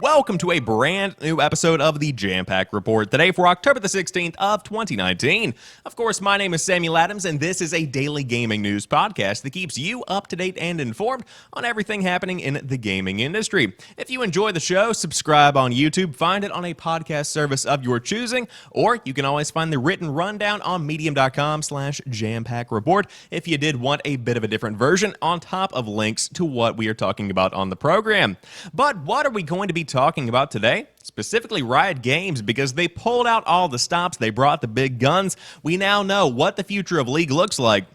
Welcome to a brand new episode of the Jampack Report, today for October the 16th of 2019. Of course, my name is Samuel Adams, and this is a daily gaming news podcast that keeps you up to date and informed on everything happening in the gaming industry. If you enjoy the show, subscribe on YouTube, find it on a podcast service of your choosing, or you can always find the written rundown on medium.com/jampackreport if you did want a bit of a different version on top of links to what we are talking about on the program. But what are we going to be talking about today? Specifically Riot Games, because they pulled out all the stops, they brought the big guns. We now know what the future of League looks like.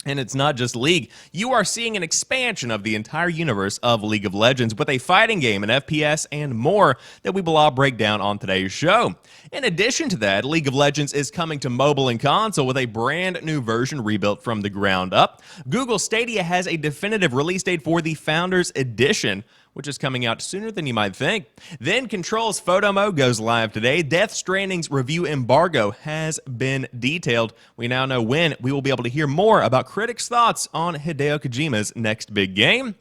And it's not just League. You are seeing an expansion of the entire universe of League of Legends with a fighting game, an FPS, and more that we will all break down on today's show. In addition to that, League of Legends is coming to mobile and console with a brand new version rebuilt from the ground up. Google Stadia has a definitive release date for the Founders Edition, which is coming out sooner than you might think. Then Control's photo mode goes live today. Death Stranding's review embargo has been detailed. We now know when we will be able to hear more about critics' thoughts on Hideo Kojima's next big game.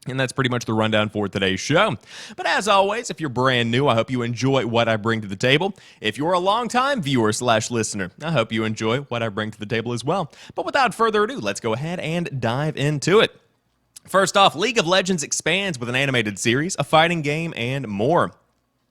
And that's pretty much the rundown for today's show. But as always, if you're brand new, I hope you enjoy what I bring to the table. If you're a longtime viewer/listener, I hope you enjoy what I bring to the table as well. But without further ado, let's go ahead and dive into it. First off, League of Legends expands with an animated series, a fighting game, and more.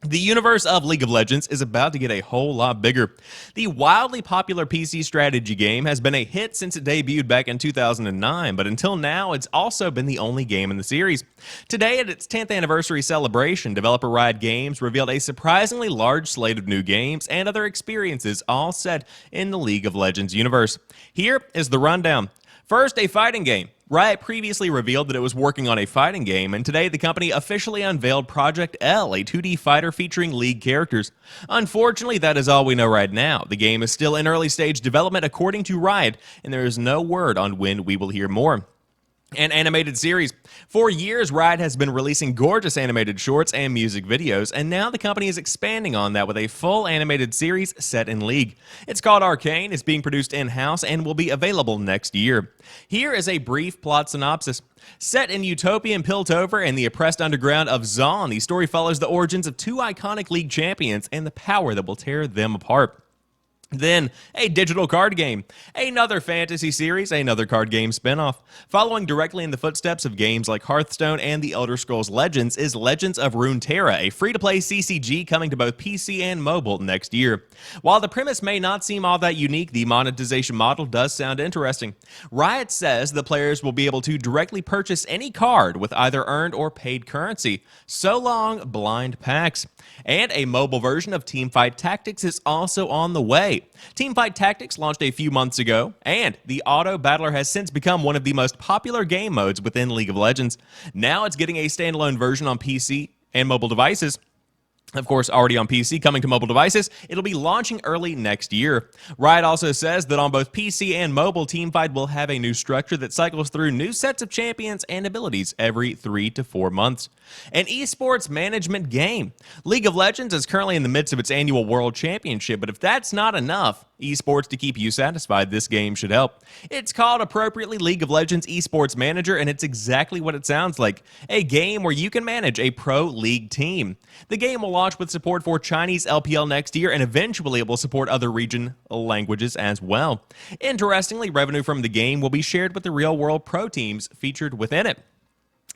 The universe of League of Legends is about to get a whole lot bigger. The wildly popular PC strategy game has been a hit since it debuted back in 2009, but until now, it's also been the only game in the series. Today, at its 10th anniversary celebration, developer Riot Games revealed a surprisingly large slate of new games and other experiences all set in the League of Legends universe. Here is the rundown. First, a fighting game. Riot previously revealed that it was working on a fighting game, and today the company officially unveiled Project L, a 2D fighter featuring League characters. Unfortunately, that is all we know right now. The game is still in early stage development according to Riot, and there is no word on when we will hear more. An animated series. For years, Riot has been releasing gorgeous animated shorts and music videos, and now the company is expanding on that with a full animated series set in League. It's called Arcane, it's being produced in-house, and will be available next year. Here is a brief plot synopsis. Set in utopian Piltover and the oppressed underground of Zaun, the story follows the origins of two iconic League champions and the power that will tear them apart. Then, a digital card game. Another fantasy series, another card game spinoff. Following directly in the footsteps of games like Hearthstone and the Elder Scrolls Legends is Legends of Runeterra, a free-to-play CCG coming to both PC and mobile next year. While the premise may not seem all that unique, the monetization model does sound interesting. Riot says the players will be able to directly purchase any card with either earned or paid currency. So long, blind packs. And a mobile version of Teamfight Tactics is also on the way. Teamfight Tactics launched a few months ago, and the Auto Battler has since become one of the most popular game modes within League of Legends. Now it's getting a standalone version on PC and mobile devices. Of course, already on PC, coming to mobile devices, it'll be launching early next year. Riot also says that on both PC and mobile, Teamfight will have a new structure that cycles through new sets of champions and abilities every 3 to 4 months. An esports management game. League of Legends is currently in the midst of its annual World Championship, but if that's not enough esports to keep you satisfied, this game should help. It's called appropriately League of Legends Esports Manager, and it's exactly what it sounds like. A game where you can manage a pro league team. The game will launch with support for Chinese LPL next year, and eventually it will support other region languages as well. Interestingly, revenue from the game will be shared with the real-world pro teams featured within it.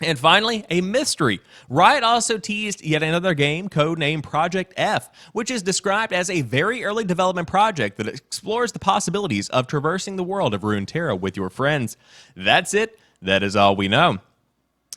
And finally, a mystery. Riot also teased yet another game codenamed Project F, which is described as a very early development project that explores the possibilities of traversing the world of Runeterra with your friends. That's it. That is all we know.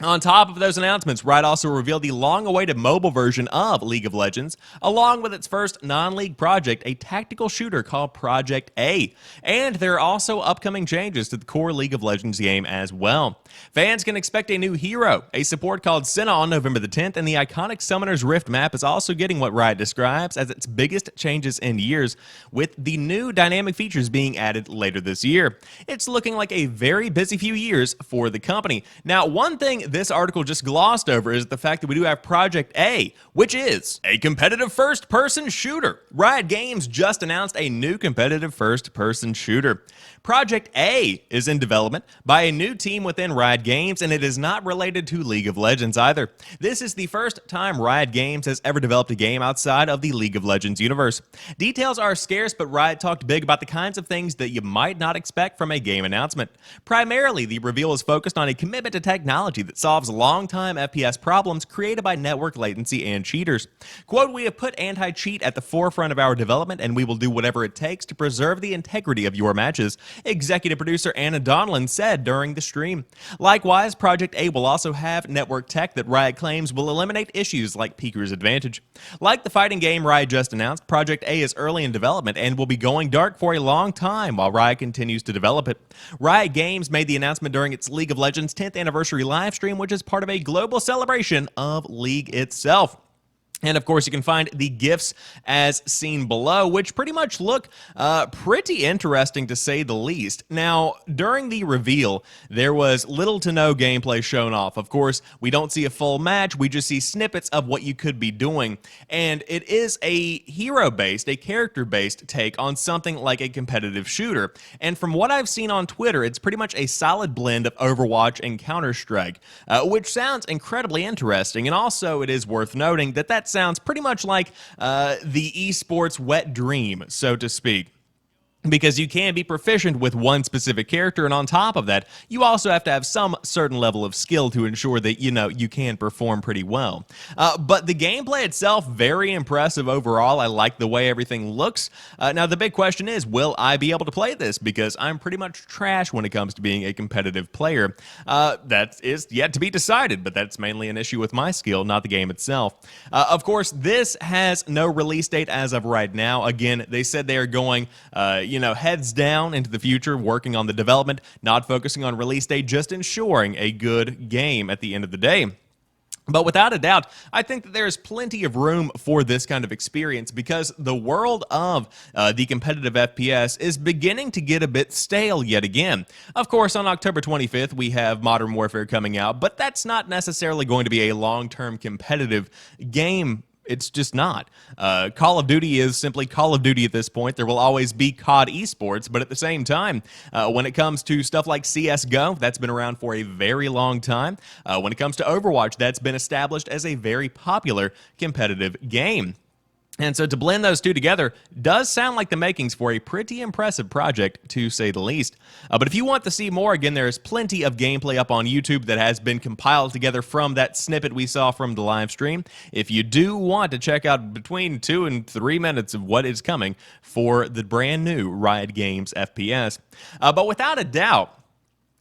On top of those announcements, Riot also revealed the long-awaited mobile version of League of Legends, along with its first non-league project, a tactical shooter called Project A. And there are also upcoming changes to the core League of Legends game as well. Fans can expect a new hero, a support called Senna on November the 10th, and the iconic Summoner's Rift map is also getting what Riot describes as its biggest changes in years, with the new dynamic features being added later this year. It's looking like a very busy few years for the company. Now, one thing this article just glossed over is the fact that we do have Project A, which is a competitive first-person shooter. Riot Games just announced a new competitive first-person shooter. Project A is in development by a new team within Riot Games, and it is not related to League of Legends either. This is the first time Riot Games has ever developed a game outside of the League of Legends universe. Details are scarce, but Riot talked big about the kinds of things that you might not expect from a game announcement. Primarily, the reveal is focused on a commitment to technology that solves long-time FPS problems created by network latency and cheaters. Quote, "We have put anti-cheat at the forefront of our development, and we will do whatever it takes to preserve the integrity of your matches," executive producer Anna Donlan said during the stream. Likewise, Project A will also have network tech that Riot claims will eliminate issues like Peeker's Advantage. Like the fighting game Riot just announced, Project A is early in development and will be going dark for a long time while Riot continues to develop it. Riot Games made the announcement during its League of Legends 10th anniversary livestream, which is part of a global celebration of League itself. And of course, you can find the GIFs as seen below, which pretty much look pretty interesting to say the least. Now, during the reveal, there was little to no gameplay shown off. Of course, we don't see a full match, we just see snippets of what you could be doing. And it is a hero-based, a character-based take on something like a competitive shooter. And from what I've seen on Twitter, it's pretty much a solid blend of Overwatch and Counter-Strike, which sounds incredibly interesting. And also, it is worth noting that that sounds pretty much like the esports wet dream, so to speak. Because you can be proficient with one specific character, and on top of that, you also have to have some certain level of skill to ensure that, you can perform pretty well. But the gameplay itself, very impressive overall. I like the way everything looks. Now, the big question is, will I be able to play this? Because I'm pretty much trash when it comes to being a competitive player. That is yet to be decided, but that's mainly an issue with my skill, not the game itself. Of course, this has no release date as of right now. Again, they said they are going, heads down into the future, working on the development, not focusing on release date, just ensuring a good game at the end of the day. But without a doubt, I think that there is plenty of room for this kind of experience because the world of the competitive FPS is beginning to get a bit stale yet again. Of course, on October 25th, we have Modern Warfare coming out, but that's not necessarily going to be a long-term competitive game. It's just not. Call of Duty is simply Call of Duty at this point. There will always be COD esports, but at the same time, when it comes to stuff like CSGO, that's been around for a very long time. When it comes to Overwatch, that's been established as a very popular competitive game. And so to blend those two together does sound like the makings for a pretty impressive project, to say the least. But if you want to see more, again, there is plenty of gameplay up on YouTube that has been compiled together from that snippet we saw from the live stream. If you do want to check out between 2 and 3 minutes of what is coming for the brand new Riot Games FPS. But without a doubt,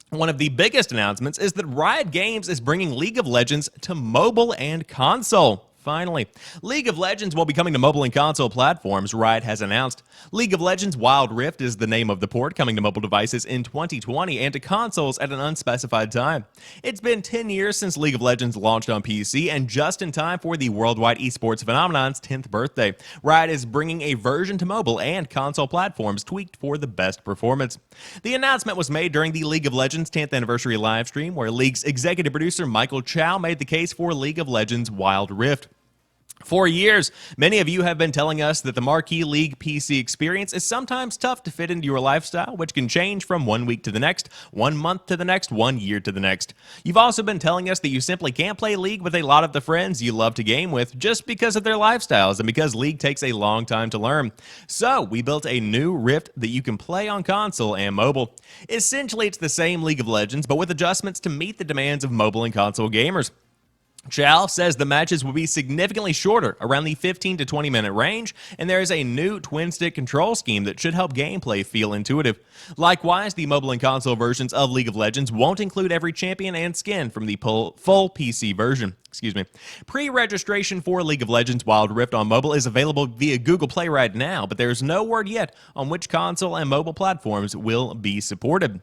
one of the biggest announcements is that Riot Games is bringing League of Legends to mobile and console. Finally, League of Legends will be coming to mobile and console platforms, Riot has announced. League of Legends Wild Rift is the name of the port, coming to mobile devices in 2020 and to consoles at an unspecified time. It's been 10 years since League of Legends launched on PC, and just in time for the worldwide esports phenomenon's 10th birthday, Riot is bringing a version to mobile and console platforms tweaked for the best performance. The announcement was made during the League of Legends 10th anniversary livestream, where League's executive producer Michael Chow made the case for League of Legends Wild Rift. For years, many of you have been telling us that the Marquee League PC experience is sometimes tough to fit into your lifestyle, which can change from 1 week to the next, 1 month to the next, 1 year to the next. You've also been telling us that you simply can't play League with a lot of the friends you love to game with just because of their lifestyles and because League takes a long time to learn. So, we built a new Rift that you can play on console and mobile. Essentially, it's the same League of Legends, but with adjustments to meet the demands of mobile and console gamers. Chow says the matches will be significantly shorter, around the 15 to 20 minute range, and there is a new twin-stick control scheme that should help gameplay feel intuitive. Likewise, the mobile and console versions of League of Legends won't include every champion and skin from the full PC version. Pre-registration for League of Legends Wild Rift on mobile is available via Google Play right now, but there's no word yet on which console and mobile platforms will be supported.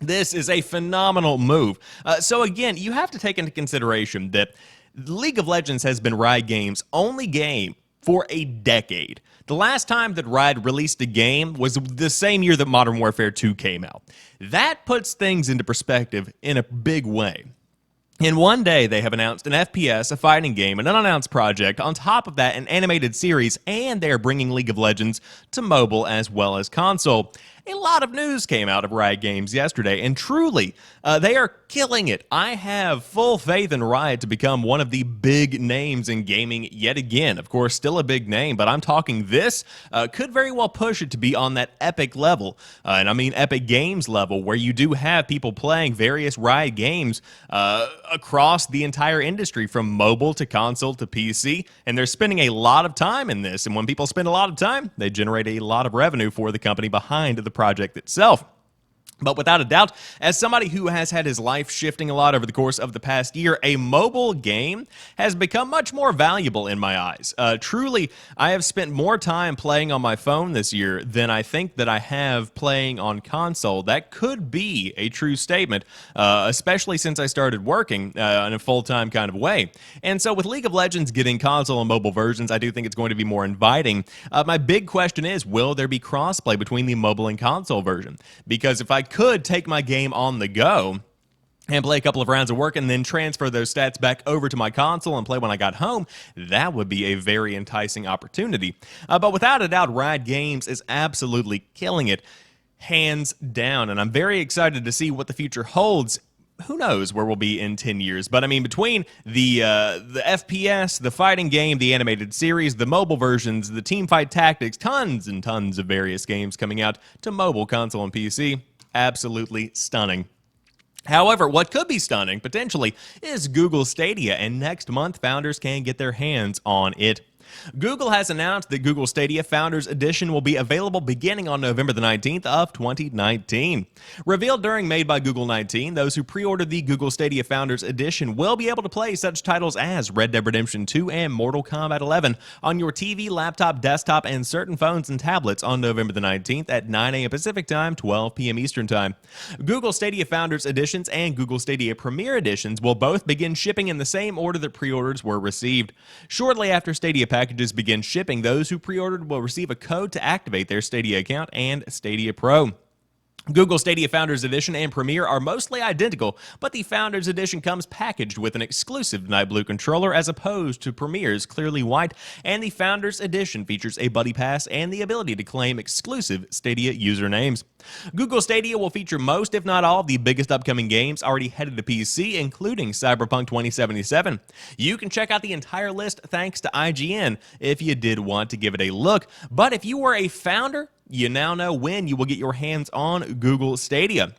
This is a phenomenal move. So again, you have to take into consideration that League of Legends has been Riot Games' only game for a decade. The last time that Riot released a game was the same year that Modern Warfare 2 came out. That puts things into perspective in a big way. In one day, they have announced an FPS, a fighting game, an unannounced project, on top of that, an animated series, and they are bringing League of Legends to mobile as well as console. A lot of news came out of Riot Games yesterday, and truly, they are killing it. I have full faith in Riot to become one of the big names in gaming yet again. Of course, still a big name, but I'm talking this could very well push it to be on that Epic level. And I mean Epic Games level, where you do have people playing various Riot games across the entire industry, from mobile to console to PC, and they're spending a lot of time in this. And when people spend a lot of time, they generate a lot of revenue for the company behind the project itself. But without a doubt, as somebody who has had his life shifting a lot over the course of the past year, a mobile game has become much more valuable in my eyes. Truly, I have spent more time playing on my phone this year than I think that I have playing on console. That could be a true statement, especially since I started working in a full-time kind of way. And so with League of Legends getting console and mobile versions, I do think it's going to be more inviting. My big question is, will there be crossplay between the mobile and console version? Because if I could take my game on the go and play a couple of rounds of work and then transfer those stats back over to my console and play when I got home, that would be a very enticing opportunity. But without a doubt, Riot Games is absolutely killing it, hands down, and I'm very excited to see what the future holds. Who knows where we'll be in 10 years, but I mean, between the FPS, the fighting game, the animated series, the mobile versions, the teamfight tactics, tons and tons of various games coming out to mobile, console, and PC. Absolutely stunning. However, what could be stunning, potentially, is Google Stadia, and next month, founders can get their hands on it. Google has announced that Google Stadia Founders Edition will be available beginning on November the 19th of 2019. Revealed during Made by Google 19, those who pre-ordered the Google Stadia Founders Edition will be able to play such titles as Red Dead Redemption 2 and Mortal Kombat 11 on your TV, laptop, desktop, and certain phones and tablets on November the 19th at 9 a.m. Pacific Time, 12 p.m. Eastern Time. Google Stadia Founders Editions and Google Stadia Premier Editions will both begin shipping in the same order that pre-orders were received. Shortly after Stadia packages begin shipping, those who pre-ordered will receive a code to activate their Stadia account and Stadia Pro. Google Stadia Founders Edition and Premier are mostly identical, but the Founders Edition comes packaged with an exclusive night blue controller as opposed to Premier's clearly white, and the Founders Edition features a buddy pass and the ability to claim exclusive Stadia usernames. Google Stadia will feature most, if not all, of the biggest upcoming games already headed to PC, including Cyberpunk 2077. You can check out the entire list thanks to IGN if you did want to give it a look, but if you were a founder, you now know when you will get your hands on Google Stadia.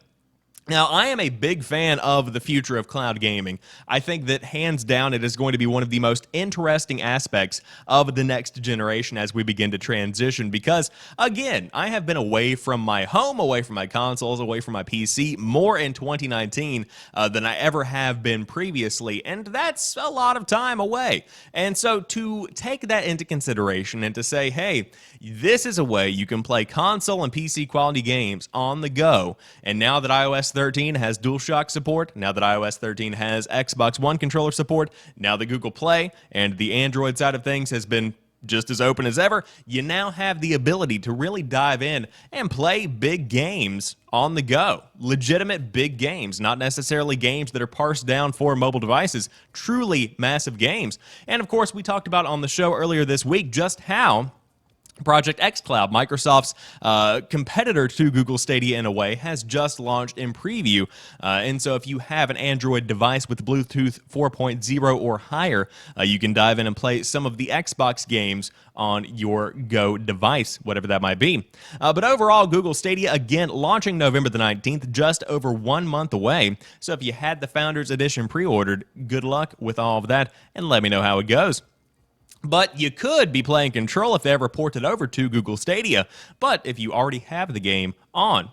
Now, I am a big fan of the future of cloud gaming. I think that hands down it is going to be one of the most interesting aspects of the next generation as we begin to transition because, again, I have been away from my home, away from my consoles, away from my PC more in 2019 than I ever have been previously, and that's a lot of time away. And so to take that into consideration and to say, hey, this is a way you can play console and PC quality games on the go, and now that iOS 13 has DualShock support, now that iOS 13 has Xbox One controller support, now that Google Play and the Android side of things has been just as open as ever, you now have the ability to really dive in and play big games on the go. Legitimate big games, not necessarily games that are parsed down for mobile devices, truly massive games. And of course, we talked about on the show earlier this week just how Project xCloud, Microsoft's competitor to Google Stadia in a way, has just launched in preview. And so if you have an Android device with Bluetooth 4.0 or higher, you can dive in and play some of the Xbox games on your Go device, whatever that might be. But overall, Google Stadia, again, launching November the 19th, just over 1 month away. So if you had the Founders Edition pre-ordered, good luck with all of that, and let me know how it goes. But you could be playing Control if they ever ported over to Google Stadia. But if you already have the game on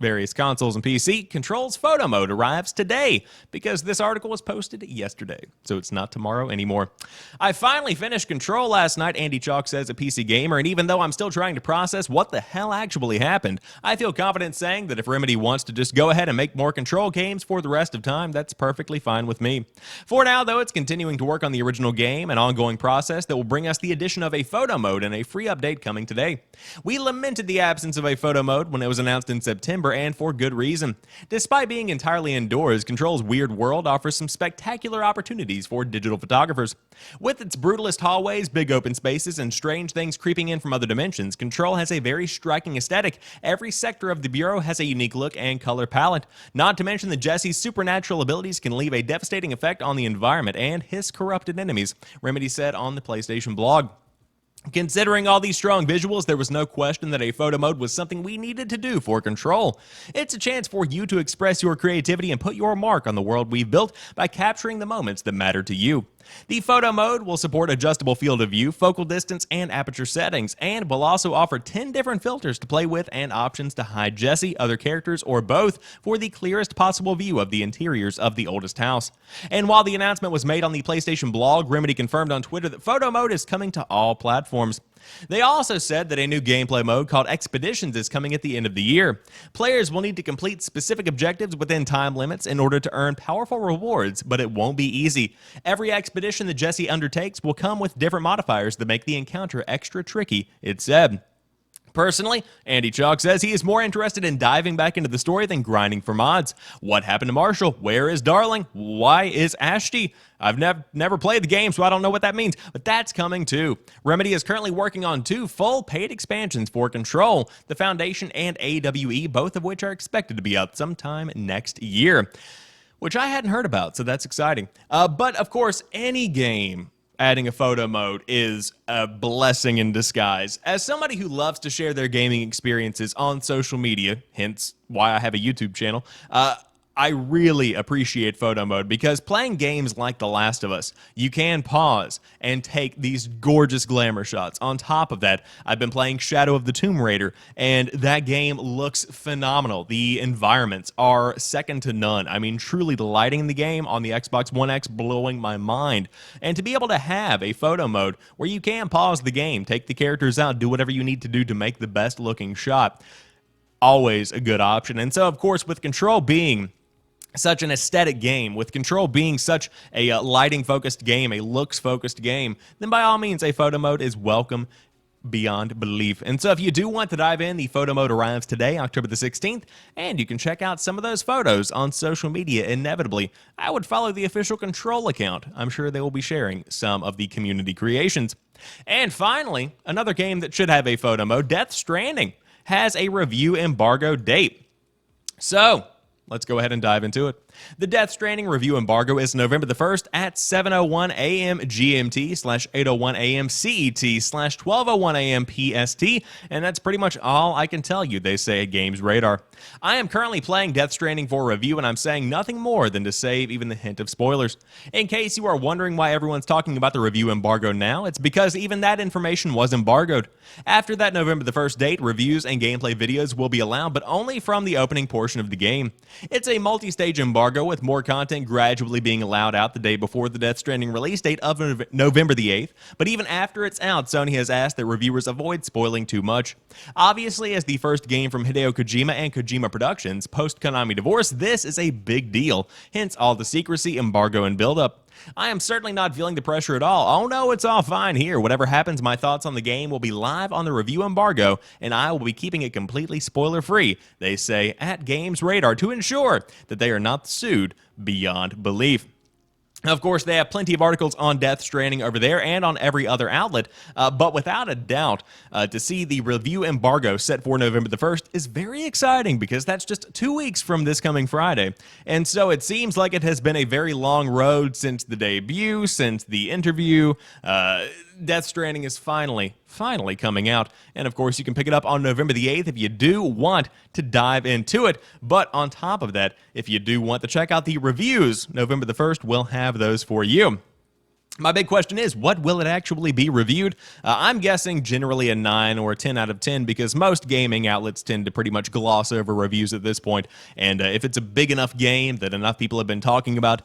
various consoles and PC, Control's photo mode arrives today because this article was posted yesterday, so it's not tomorrow anymore. I finally finished Control last night, Andy Chalk says, a PC gamer, and even though I'm still trying to process what the hell actually happened, I feel confident saying that if Remedy wants to just go ahead and make more Control games for the rest of time, that's perfectly fine with me. For now, though, it's continuing to work on the original game, an ongoing process that will bring us the addition of a photo mode and a free update coming today. We lamented the absence of a photo mode when it was announced in September, popular, and for good reason. Despite being entirely indoors, Control's weird world offers some spectacular opportunities for digital photographers. With its brutalist hallways, big open spaces, and strange things creeping in from other dimensions, Control has a very striking aesthetic. Every sector of the Bureau has a unique look and color palette. Not to mention that Jesse's supernatural abilities can leave a devastating effect on the environment and his corrupted enemies, Remedy said on the PlayStation blog. Considering all these strong visuals, there was no question that a photo mode was something we needed to do for Control. It's a chance for you to express your creativity and put your mark on the world we've built by capturing the moments that matter to you. The photo mode will support adjustable field of view, focal distance, and aperture settings, and will also offer 10 different filters to play with and options to hide Jesse, other characters, or both for the clearest possible view of the interiors of the oldest house. And while the announcement was made on the PlayStation blog, Remedy confirmed on Twitter that photo mode is coming to all platforms. They also said that a new gameplay mode called Expeditions is coming at the end of the year. Players will need to complete specific objectives within time limits in order to earn powerful rewards, but it won't be easy. Every expedition that Jesse undertakes will come with different modifiers that make the encounter extra tricky, it said. Personally, Andy Chalk says he is more interested in diving back into the story than grinding for mods. What happened to Marshall? Where is Darling? Why is Ashty? I've never played the game, so I don't know what that means, but that's coming too. Remedy is currently working on 2 full paid expansions for Control, the Foundation and AWE, both of which are expected to be out sometime next year, which I hadn't heard about, so that's exciting. But of course, any game adding a photo mode is a blessing in disguise. As somebody who loves to share their gaming experiences on social media, hence why I have a YouTube channel, I really appreciate photo mode because playing games like The Last of Us, you can pause and take these gorgeous glamour shots. On top of that, I've been playing Shadow of the Tomb Raider, and that game looks phenomenal. The environments are second to none. I mean, truly the lighting in the game on the Xbox One X blowing my mind. And to be able to have a photo mode where you can pause the game, take the characters out, do whatever you need to do to make the best looking shot, always a good option. And so, of course, with Control being such an aesthetic game, with Control being such a lighting-focused game, a looks-focused game, then by all means, a photo mode is welcome beyond belief. And so if you do want to dive in, the photo mode arrives today, October the 16th, and you can check out some of those photos on social media inevitably. I would follow the official Control account. I'm sure they will be sharing some of the community creations. And finally, another game that should have a photo mode, Death Stranding, has a review embargo date. So let's go ahead and dive into it. The Death Stranding review embargo is November the 1st at 7:01 a.m. GMT /8:01 a.m. CET /12:01 a.m. PST, and that's pretty much all I can tell you, they say at Games Radar. I am currently playing Death Stranding for review, and I'm saying nothing more than to save even the hint of spoilers. In case you are wondering why everyone's talking about the review embargo now, it's because even that information was embargoed. After that November the 1st date, reviews and gameplay videos will be allowed, but only from the opening portion of the game. It's a multi-stage embargo with more content gradually being allowed out the day before the Death Stranding release date of November the 8th, but even after it's out, Sony has asked that reviewers avoid spoiling too much. Obviously, as the first game from Hideo Kojima and Kojima Productions post-Konami divorce, this is a big deal, hence all the secrecy, embargo, and build-up. I am certainly not feeling the pressure at all. Oh no, it's all fine here. Whatever happens, my thoughts on the game will be live on the review embargo, and I will be keeping it completely spoiler-free, they say at Games Radar, to ensure that they are not sued beyond belief. Of course, they have plenty of articles on Death Stranding over there and on every other outlet, but without a doubt, to see the review embargo set for November the 1st is very exciting because that's just 2 weeks from this coming Friday. And so it seems like it has been a very long road since the debut, since the interview. Death Stranding is finally coming out. And of course, you can pick it up on November the 8th if you do want to dive into it. But on top of that, if you do want to check out the reviews, November the 1st, we'll have those for you. My big question is, what will it actually be reviewed? I'm guessing generally a 9 or a 10 out of 10 because most gaming outlets tend to pretty much gloss over reviews at this point. And if it's a big enough game that enough people have been talking about,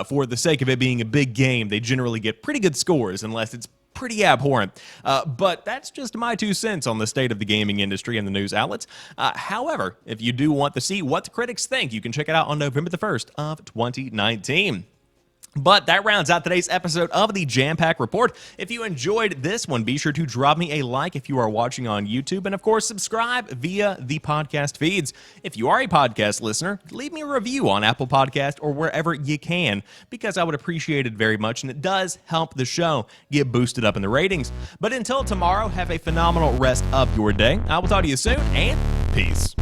for the sake of it being a big game, they generally get pretty good scores unless it's pretty abhorrent. But that's just my 2 cents on the state of the gaming industry and the news outlets. However, if you do want to see what the critics think, you can check it out on November the 1st of 2019. But that rounds out today's episode of the Jampack Report. If you enjoyed this one, be sure to drop me a like if you are watching on YouTube, and of course, subscribe via the podcast feeds. If you are a podcast listener, leave me a review on Apple Podcast or wherever you can, because I would appreciate it very much, and it does help the show get boosted up in the ratings. But until tomorrow, have a phenomenal rest of your day. I will talk to you soon, and peace.